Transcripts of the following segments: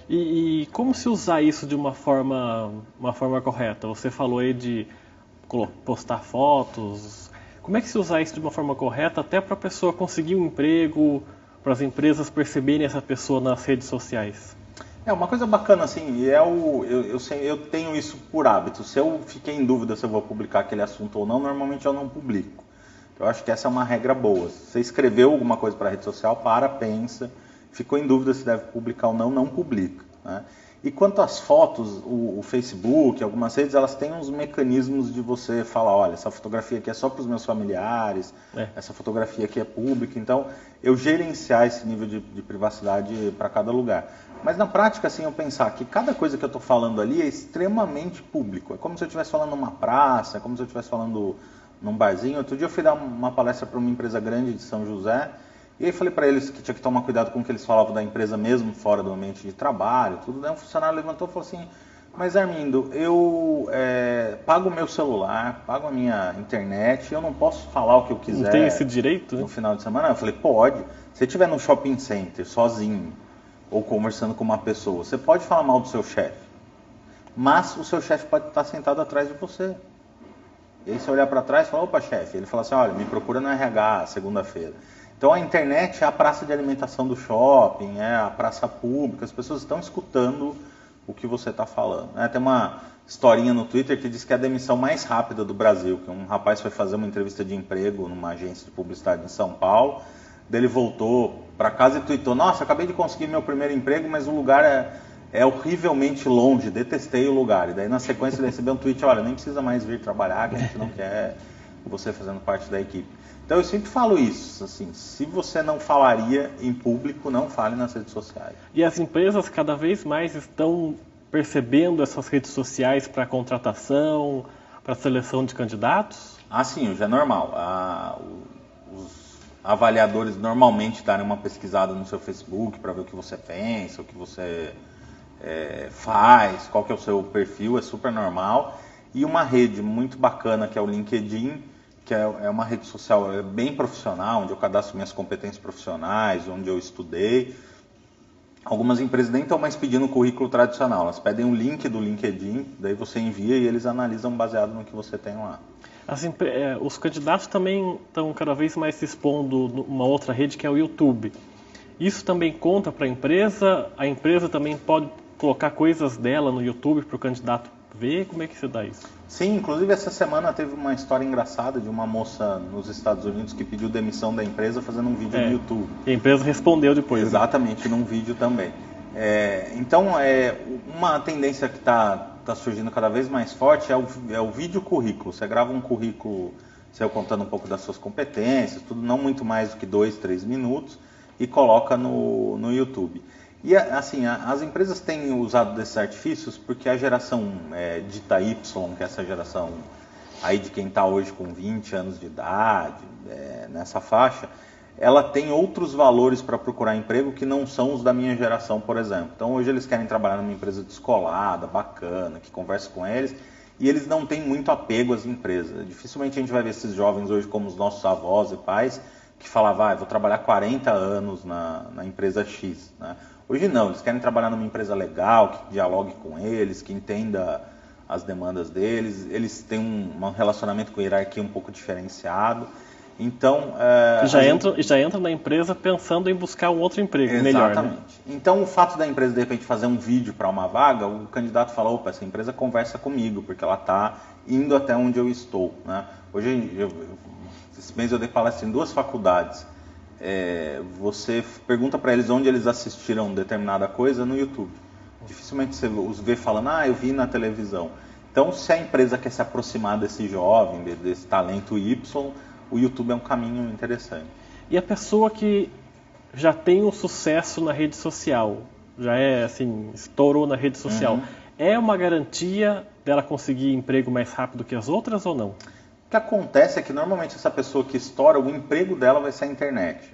E como se usar isso de uma forma correta? Você falou aí de postar fotos. Como é que se usar isso de uma forma correta até para a pessoa conseguir um emprego, para as empresas perceberem essa pessoa nas redes sociais? É uma coisa bacana assim, e eu tenho isso por hábito. Se eu fiquei em dúvida se eu vou publicar aquele assunto ou não, normalmente eu não publico. Eu acho que essa é uma regra boa. Se você escreveu alguma coisa para a rede social, pensa, ficou em dúvida se deve publicar ou não, não publica, né? E quanto às fotos, o Facebook, algumas redes, elas têm uns mecanismos de você falar, olha, essa fotografia aqui é só para os meus familiares, essa fotografia aqui é pública, então eu gerenciar esse nível de privacidade para cada lugar. Mas na prática, assim, eu pensar que cada coisa que eu estou falando ali é extremamente público. É como se eu estivesse falando numa praça, é como se eu estivesse falando num barzinho. Outro dia eu fui dar uma palestra para uma empresa grande de São José, e aí falei para eles que tinha que tomar cuidado com o que eles falavam da empresa mesmo, fora do ambiente de trabalho, tudo. Daí um funcionário levantou e falou assim, mas Armindo, eu pago o meu celular, pago a minha internet, eu não posso falar o que eu quiser. Não tem esse direito, né? No final de semana? Eu falei, pode. Se você estiver no shopping center, sozinho, ou conversando com uma pessoa, você pode falar mal do seu chefe, mas o seu chefe pode estar sentado atrás de você. E aí você olhar para trás e falar, opa chefe, ele fala assim, olha, me procura no RH segunda-feira. Então a internet é a praça de alimentação do shopping, é a praça pública, as pessoas estão escutando o que você está falando, né? Tem uma historinha no Twitter que diz que é a demissão mais rápida do Brasil, que um rapaz foi fazer uma entrevista de emprego numa agência de publicidade em São Paulo, daí ele voltou para casa e tweetou, nossa, acabei de conseguir meu primeiro emprego, mas o lugar é horrivelmente longe, detestei o lugar. E daí na sequência ele recebeu um tweet, olha, nem precisa mais vir trabalhar, que a gente não quer você fazendo parte da equipe. Então eu sempre falo isso, assim, se você não falaria em público, não fale nas redes sociais. E as empresas cada vez mais estão percebendo essas redes sociais para contratação, para seleção de candidatos? Ah, sim, já é normal. Os avaliadores normalmente darem uma pesquisada no seu Facebook para ver o que você pensa, o que você faz, qual que é o seu perfil, é super normal. E uma rede muito bacana que é o LinkedIn, que é uma rede social bem profissional, onde eu cadastro minhas competências profissionais, onde eu estudei. Algumas empresas nem estão mais pedindo o currículo tradicional, elas pedem um link do LinkedIn, daí você envia e eles analisam baseado no que você tem lá. Os candidatos também estão cada vez mais se expondo numa outra rede que é o YouTube. Isso também conta para a empresa também pode colocar coisas dela no YouTube para o candidato ver? Como é que se dá isso? Sim, inclusive essa semana teve uma história engraçada de uma moça nos Estados Unidos que pediu demissão da empresa fazendo um vídeo no YouTube. E a empresa respondeu depois. Exatamente, num vídeo também. Então, uma tendência que está surgindo cada vez mais forte é o vídeo currículo. Você grava um currículo, seu contando um pouco das suas competências, tudo não muito mais do que 2, 3 minutos, e coloca no YouTube. E assim, as empresas têm usado desses artifícios porque a geração dita Y, que é essa geração aí de quem está hoje com 20 anos de idade, nessa faixa, ela tem outros valores para procurar emprego que não são os da minha geração, por exemplo. Então hoje eles querem trabalhar numa empresa descolada, bacana, que conversa com eles, e eles não têm muito apego às empresas. Dificilmente a gente vai ver esses jovens hoje como os nossos avós e pais, que falavam, vou trabalhar 40 anos na empresa X, né? Hoje não, eles querem trabalhar numa empresa legal, que dialogue com eles, que entenda as demandas deles, eles têm um relacionamento com hierarquia um pouco diferenciado. Então, já entra na empresa pensando em buscar um outro emprego melhor. Exatamente. Né? Então, o fato da empresa, de repente, fazer um vídeo para uma vaga, o candidato fala, opa, essa empresa conversa comigo, porque ela está indo até onde eu estou. Né? Hoje, esse mês eu dei palestra em 2 faculdades. Você pergunta para eles onde eles assistiram determinada coisa no YouTube. Dificilmente você os vê falando, eu vi na televisão. Então, se a empresa quer se aproximar desse jovem, desse talento Y, o YouTube é um caminho interessante. E a pessoa que já tem um sucesso na rede social, já estourou na rede social, é uma garantia dela conseguir emprego mais rápido que as outras ou não? O que acontece é que normalmente essa pessoa que estoura, o emprego dela vai ser a internet.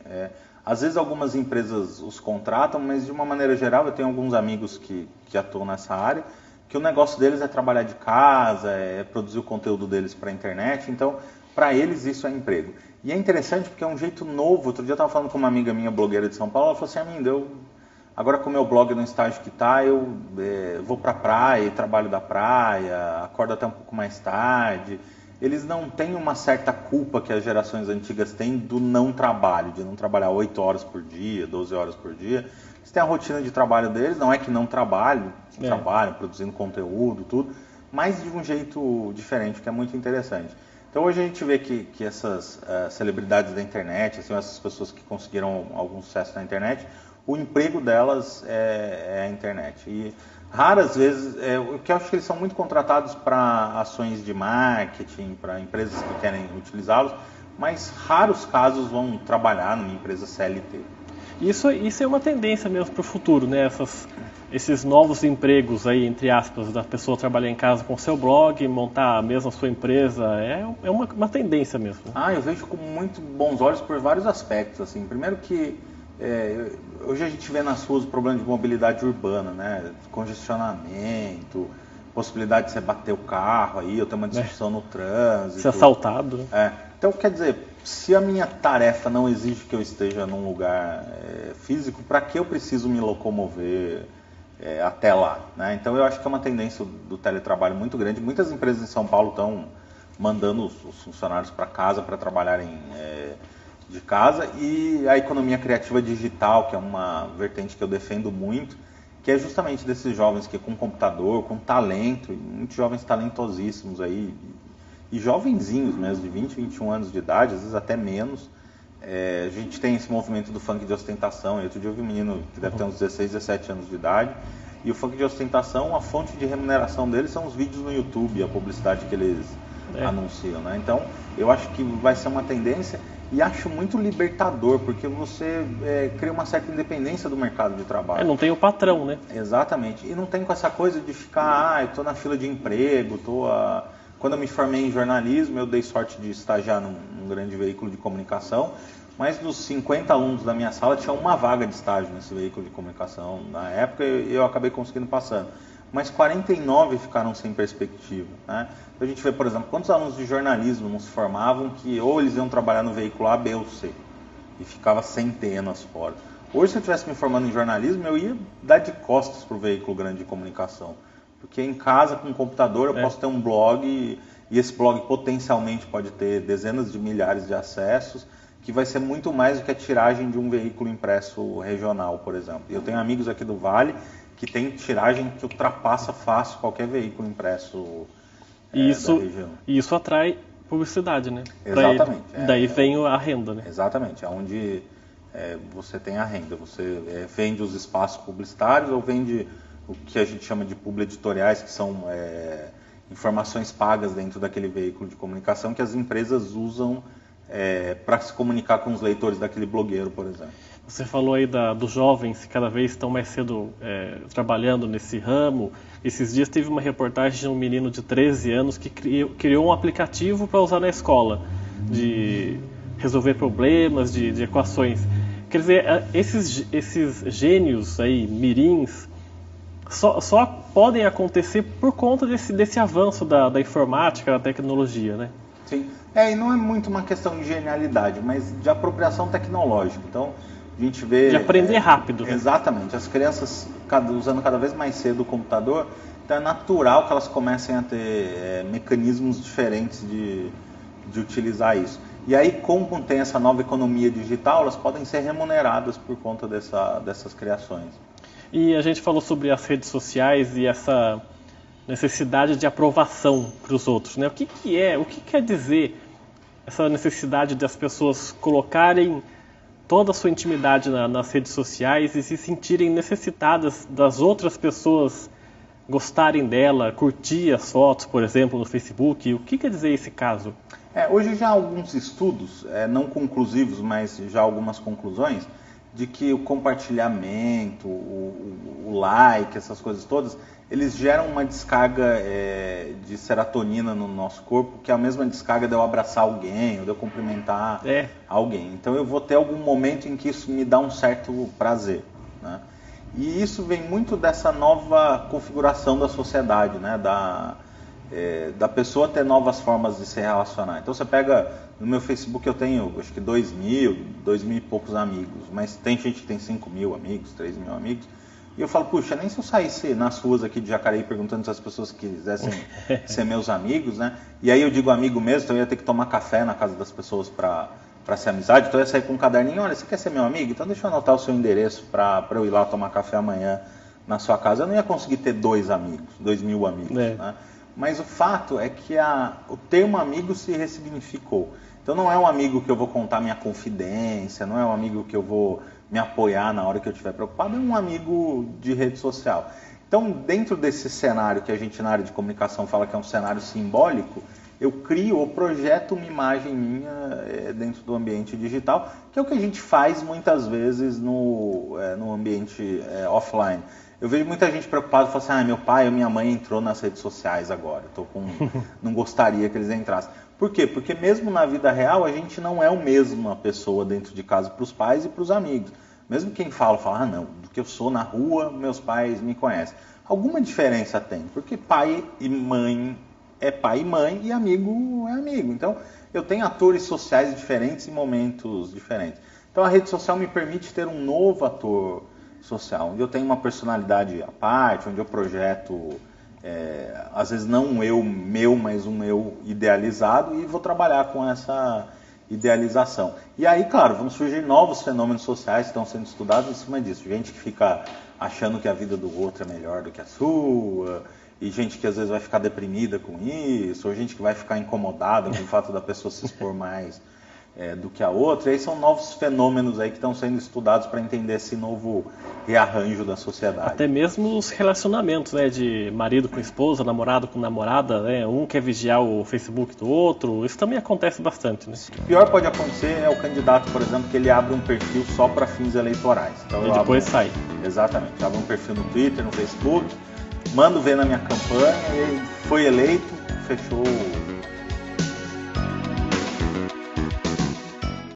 Às vezes algumas empresas os contratam, mas de uma maneira geral eu tenho alguns amigos que atuam nessa área, que o negócio deles é trabalhar de casa, produzir o conteúdo deles para a internet, então para eles isso é emprego. E é interessante porque é um jeito novo. Outro dia eu estava falando com uma amiga minha, blogueira de São Paulo, ela falou assim, Armindo, Agora, com o meu blog no estágio que está, eu vou para a praia, trabalho da praia, acordo até um pouco mais tarde. Eles não têm uma certa culpa que as gerações antigas têm do não trabalho, de não trabalhar 8 horas por dia, 12 horas por dia. Eles têm a rotina de trabalho deles, não é que não trabalham, trabalham produzindo conteúdo, tudo, mas de um jeito diferente, que é muito interessante. Então hoje a gente vê que essas celebridades da internet, assim, essas pessoas que conseguiram algum sucesso na internet, o emprego delas é a internet. E raras vezes, o que eu acho que eles são muito contratados para ações de marketing, para empresas que querem utilizá-los, mas raros casos vão trabalhar numa empresa CLT. Isso é uma tendência mesmo para o futuro, né? Esses novos empregos aí, entre aspas, da pessoa trabalhar em casa com seu blog, montar mesmo a sua empresa, é uma tendência mesmo. Eu vejo com muito bons olhos por vários aspectos, assim. Primeiro que hoje a gente vê nas ruas o problema de mobilidade urbana, né? Congestionamento, possibilidade de você bater o carro aí, ou ter uma discussão no trânsito. Ser assaltado. Então, quer dizer, se a minha tarefa não exige que eu esteja num lugar físico, para que eu preciso me locomover até lá, né? Então, eu acho que é uma tendência do teletrabalho muito grande. Muitas empresas em São Paulo estão mandando os funcionários para casa para trabalharem de casa, e a economia criativa digital, que é uma vertente que eu defendo muito, que é justamente desses jovens que com computador, com talento, e muitos jovens talentosíssimos aí, e jovenzinhos mesmo, de 20, 21 anos de idade, às vezes até menos. A gente tem esse movimento do funk de ostentação. Outro dia eu vi um menino que deve ter uns 16, 17 anos de idade, e o funk de ostentação, a fonte de remuneração deles são os vídeos no YouTube, a publicidade que eles anunciam, né? Então, eu acho que vai ser uma tendência, e acho muito libertador, porque você cria uma certa independência do mercado de trabalho. Não tem o patrão, né? Exatamente. E não tem com essa coisa de ficar, eu estou na fila de emprego, Quando eu me formei em jornalismo, eu dei sorte de estagiar num grande veículo de comunicação, mas dos 50 alunos da minha sala, tinha uma vaga de estágio nesse veículo de comunicação. Na época, eu acabei conseguindo passando. Mas 49 ficaram sem perspectiva, né? A gente vê, por exemplo, quantos alunos de jornalismo não se formavam que ou eles iam trabalhar no veículo A, B ou C, e ficava centenas fora. Hoje, se eu estivesse me formando em jornalismo, eu ia dar de costas para o veículo grande de comunicação. Porque em casa, com o computador, eu posso ter um blog, e esse blog potencialmente pode ter dezenas de milhares de acessos, que vai ser muito mais do que a tiragem de um veículo impresso regional, por exemplo. Eu tenho amigos aqui do Vale que tem tiragem que ultrapassa fácil qualquer veículo impresso da região. E isso atrai publicidade, né? Exatamente. Daí vem a renda, né? Exatamente, é onde você tem a renda. Você vende os espaços publicitários ou vende o que a gente chama de publi editoriais, que são informações pagas dentro daquele veículo de comunicação que as empresas usam para se comunicar com os leitores daquele blogueiro, por exemplo. Você falou aí dos jovens que cada vez estão mais cedo trabalhando nesse ramo. Esses dias teve uma reportagem de um menino de 13 anos que criou um aplicativo para usar na escola, de resolver problemas, de equações. Quer dizer, esses gênios aí, mirins, só podem acontecer por conta desse avanço da informática, da tecnologia, né? Sim, e não é muito uma questão de genialidade, mas de apropriação tecnológica. Então, a gente vê... De aprender rápido. Né? Exatamente. As crianças usando cada vez mais cedo o computador, então é natural que elas comecem a ter mecanismos diferentes de utilizar isso. E aí, como tem essa nova economia digital, elas podem ser remuneradas por conta dessas criações. E a gente falou sobre as redes sociais e essa necessidade de aprovação para os outros, né? O que quer dizer essa necessidade das pessoas colocarem toda a sua intimidade nas redes sociais e se sentirem necessitadas das outras pessoas gostarem dela, curtir as fotos, por exemplo, no Facebook? O que quer dizer esse caso? Hoje já há alguns estudos, não conclusivos, mas já algumas conclusões, de que o compartilhamento, o like, essas coisas todas, eles geram uma descarga de serotonina no nosso corpo, que é a mesma descarga de eu abraçar alguém, ou de eu cumprimentar alguém. Então eu vou ter algum momento em que isso me dá um certo prazer, né? E isso vem muito dessa nova configuração da sociedade, né? da pessoa ter novas formas de se relacionar. Então você pega, no meu Facebook eu tenho acho que 2.000 e poucos amigos, mas tem gente que tem 5.000 amigos, 3.000 amigos, e eu falo, puxa, nem se eu saísse nas ruas aqui de Jacareí perguntando se as pessoas quisessem ser meus amigos, né? E aí eu digo amigo mesmo, então eu ia ter que tomar café na casa das pessoas para ser amizade, então eu ia sair com um caderninho, olha, você quer ser meu amigo? Então deixa eu anotar o seu endereço para eu ir lá tomar café amanhã na sua casa. Eu não ia conseguir ter 2.000 amigos, né? Mas o fato é que o termo amigo se ressignificou. Então não é um amigo que eu vou contar minha confidência, não é um amigo que eu vou me apoiar na hora que eu estiver preocupado, é um amigo de rede social. Então, dentro desse cenário que a gente na área de comunicação fala que é um cenário simbólico, eu crio ou projeto uma imagem minha dentro do ambiente digital, que é o que a gente faz muitas vezes no ambiente offline. Eu vejo muita gente preocupada, falando assim, meu pai ou minha mãe entrou nas redes sociais agora, não gostaria que eles entrassem. Por quê? Porque mesmo na vida real, a gente não é a mesma pessoa dentro de casa para os pais e para os amigos. Mesmo quem fala, não, do que eu sou na rua, meus pais me conhecem. Alguma diferença tem, porque pai e mãe é pai e mãe e amigo é amigo. Então, eu tenho atores sociais diferentes em momentos diferentes. Então, a rede social me permite ter um novo ator social, onde eu tenho uma personalidade à parte, onde eu projeto, às vezes não um eu meu, mas um eu idealizado, e vou trabalhar com essa idealização. E aí, claro, vão surgir novos fenômenos sociais que estão sendo estudados em cima disso. Gente que fica achando que a vida do outro é melhor do que a sua, e gente que às vezes vai ficar deprimida com isso, ou gente que vai ficar incomodada com o fato da pessoa se expor mais do que a outra. E aí são novos fenômenos aí que estão sendo estudados para entender esse novo rearranjo da sociedade. Até mesmo os relacionamentos, né, de marido com esposa, namorado com namorada, né, um quer vigiar o Facebook do outro, isso também acontece bastante, né? O pior pode acontecer é o candidato, por exemplo, que ele abre um perfil só para fins eleitorais. Então, e depois sai. Exatamente, eu abro um perfil no Twitter, no Facebook, mando ver na minha campanha, e foi eleito, fechou